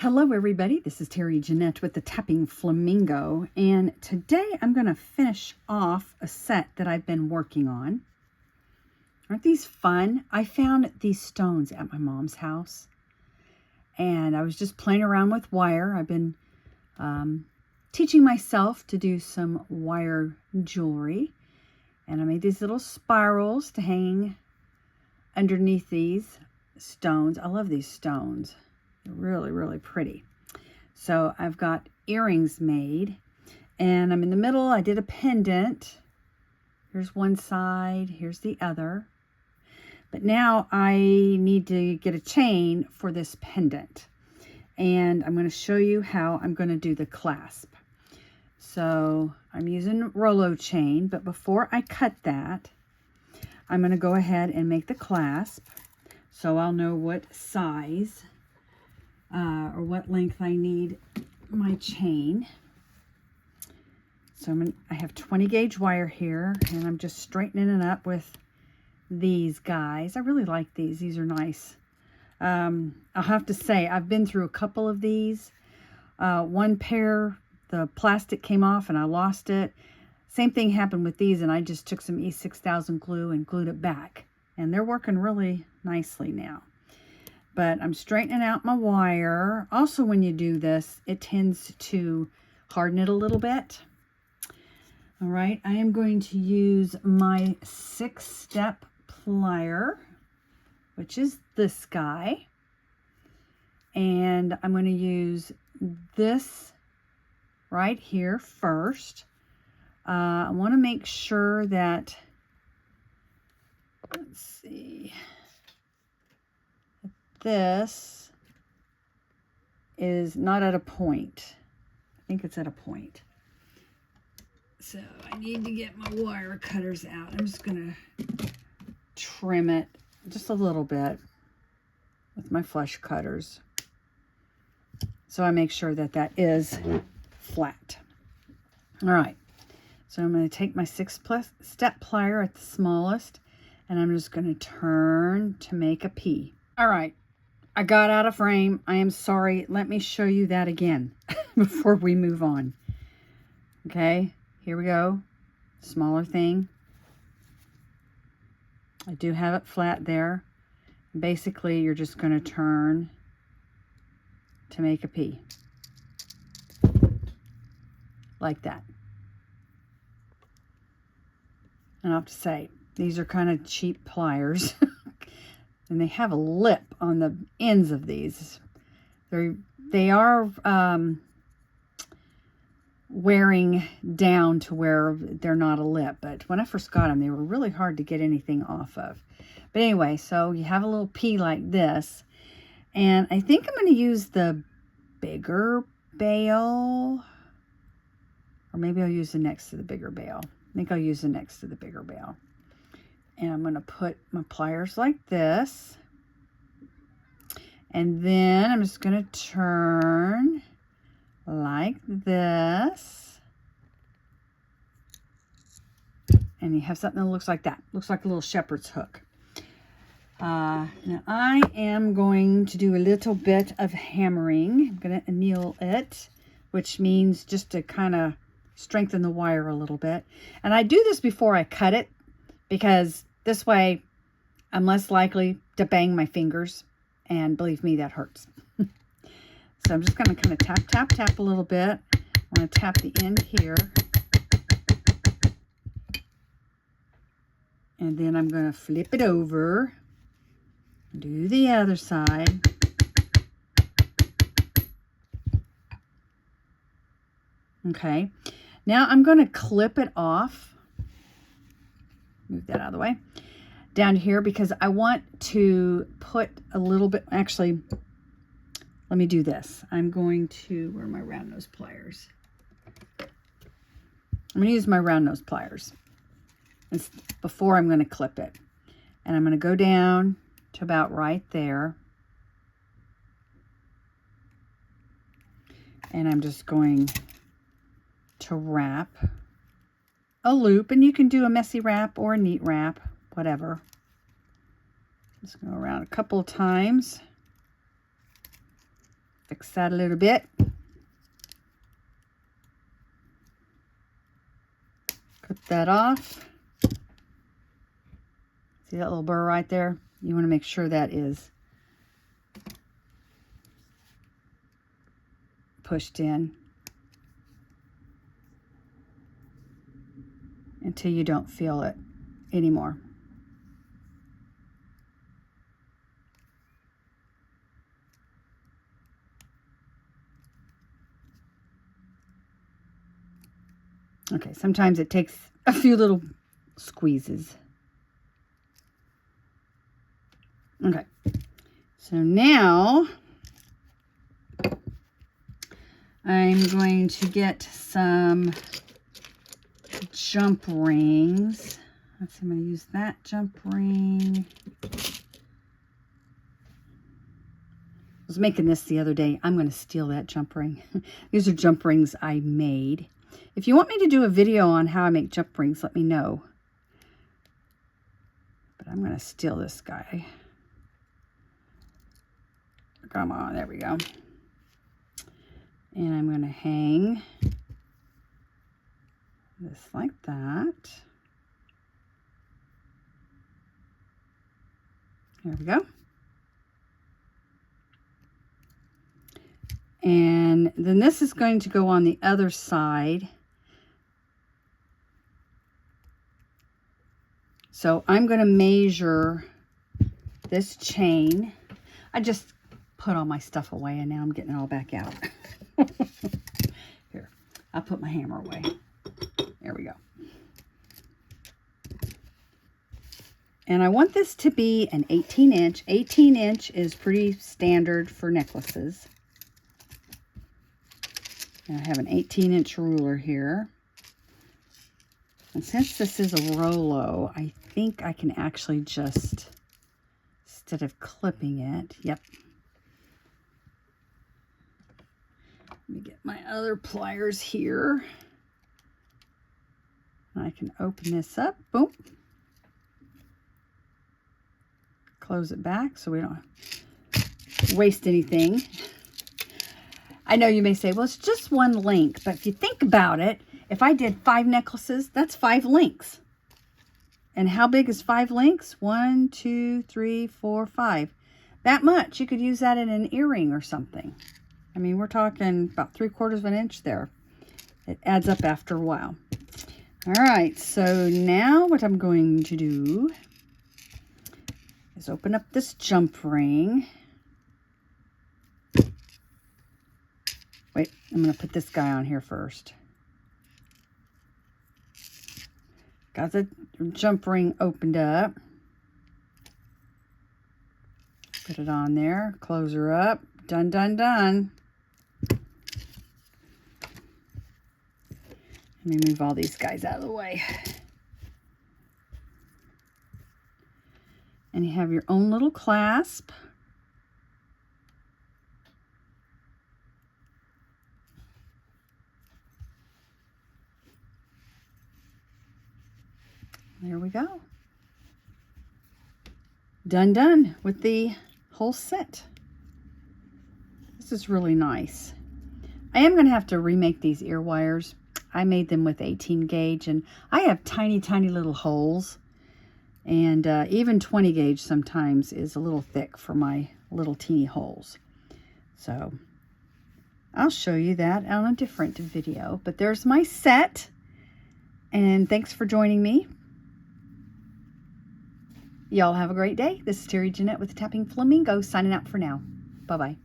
Hello everybody, this is Terry Jeanette with the Tapping Flamingo, and today I'm going to finish off a set that I've been working on. Aren't these fun? I found these stones at my mom's house, and I was just playing around with wire. I've been teaching myself to do some wire jewelry, and I made these little spirals to hang underneath these stones. I love these stones. They're really, really pretty. So I've got earrings made, and I'm in the middle. I did a pendant. Here's one side, here's the other. But now I need to get a chain for this pendant, and I'm going to show you how I'm going to do the clasp. So I'm using Rolo chain, but before I cut that, I'm going to go ahead and make the clasp so I'll know what size or what length I need my chain. So I have 20 gauge wire here, and I'm just straightening it up with these guys. I really like these. These are nice. I'll have to say, I've been through a couple of these. One pair, the plastic came off and I lost it. Same thing happened with these, and I just took some E6000 glue and glued it back. And they're working really nicely now. But I'm straightening out my wire. Also, when you do this, it tends to harden it a little bit. All right, I am going to use my 6-step plier, which is this guy. And I'm going to use this right here first. I want to make sure that, let's see, this is not at a point. I think it's at a point. So I need to get my wire cutters out. I'm just going to trim it just a little bit with my flush cutters, so I make sure that that is flat. All right. So I'm going to take my 6-step plier at the smallest, and I'm just going to turn to make a P. All right. I got out of frame. I am sorry. Let me show you that again before we move on. Okay, here we go. Smaller thing. I do have it flat there. Basically, you're just going to turn to make a P. Like that. And I have to say, these are kind of cheap pliers. And they have a lip on the ends of these. They are wearing down to where they're not a lip. But when I first got them, they were really hard to get anything off of. But anyway, so you have a little P like this. And I think I'm going to use the bigger bail. Or maybe I'll use the next to the bigger bail. I think I'll use the next to the bigger bail. And I'm going to put my pliers like this. And then I'm just going to turn like this. And you have something that looks like that. Looks like a little shepherd's hook. Now I am going to do a little bit of hammering. I'm going to anneal it, which means just to kind of strengthen the wire a little bit. And I do this before I cut it, because this way I'm less likely to bang my fingers, and believe me, that hurts. So I'm just going to kind of tap, tap, tap a little bit. I'm going to tap the end here. And then I'm going to flip it over. Do the other side. Okay. Now I'm going to clip it off. Move that out of the way. Down here, because I want to put a little bit, actually, let me do this. I'm going to, where are my round nose pliers? I'm going to use my round nose pliers before I'm going to clip it. And I'm going to go down to about right there. And I'm just going to wrap a loop, and you can do a messy wrap or a neat wrap, whatever. Just go around a couple of times. fix that a little bit. Cut that off. See that little burr right there? You want to make sure that is pushed in until you don't feel it anymore. Okay, sometimes it takes a few little squeezes. Okay, so now I'm going to get some jump rings. Let's see, I'm going to use that jump ring. I was making this the other day. I'm going to steal that jump ring. These are jump rings I made. If you want me to do a video on how I make jump rings, let me know. But I'm going to steal this guy. Come on, there we go. And I'm going to hang this like that. There we go. And then this is going to go on the other side. So I'm going to measure this chain. I just put all my stuff away and now I'm getting it all back out. Here, I'll put my hammer away. There we go. And I want this to be an 18 inch. 18 inch is pretty standard for necklaces. And I have an 18 inch ruler here. And since this is a Rolo, I think I can actually just, instead of clipping it, yep. Let me get my other pliers here. And I can open this up, boom. Close it back so we don't waste anything. I know you may say, well, it's just one link, but if you think about it, if I did 5 necklaces, that's 5 links. And how big is 5 links? 1, 2, 3, 4, 5. That much. You could use that in an earring or something. I mean, we're talking about 3/4 of an inch there. It adds up after a while. All right, so now what I'm going to do is open up this jump ring. Wait, I'm going to put this guy on here first. Got the jump ring opened up. Put it on there. Close her up. Done, done, done. Let me move all these guys out of the way. And you have your own little clasp. There we go. Done, done with the whole set. This is really nice. I am going to have to remake these ear wires. I made them with 18 gauge and I have tiny, tiny little holes. And even 20 gauge sometimes is a little thick for my little teeny holes. So I'll show you that on a different video. But there's my set. And thanks for joining me. Y'all have a great day. This is Terry Jeanette with Tapping Flamingo signing out for now. Bye-bye.